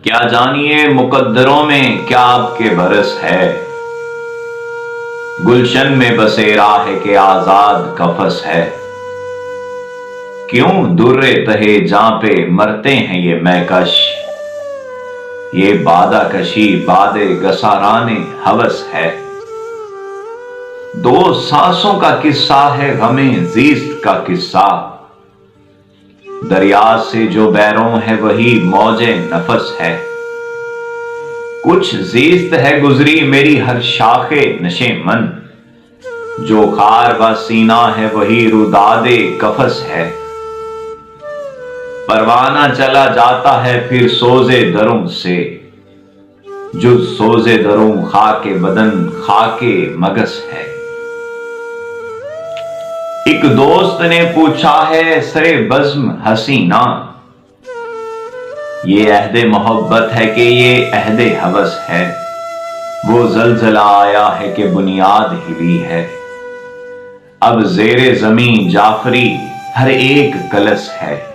क्या जानिए मुकद्दरों में क्या आपके बरस है। गुलशन में बसेरा है कि आजाद कफस है। क्यों दुर्रे तहे जहां पे मरते हैं ये मैकश। ये बादा कशी बादे गसाराने हवस है। दो सांसों का किस्सा है गमे जीस्त का किस्सा। दरिया से जो बैरों है वही मौजे नफस है। कुछ जीस्त है गुजरी मेरी हर शाखे नशे मन। जो खार व सीना है वही रुदादे कफस है। परवाना चला जाता है फिर सोजे दरों से। जुज सोजे दरों खाके बदन खाके मगस है। एक दोस्त ने पूछा है सरे बज़्म हसीना। ये अहदे मोहब्बत है कि ये अहदे हवस है। वो जलजला आया है कि बुनियाद हिली है। अब जेरे जमीन जाफरी हर एक कलस है।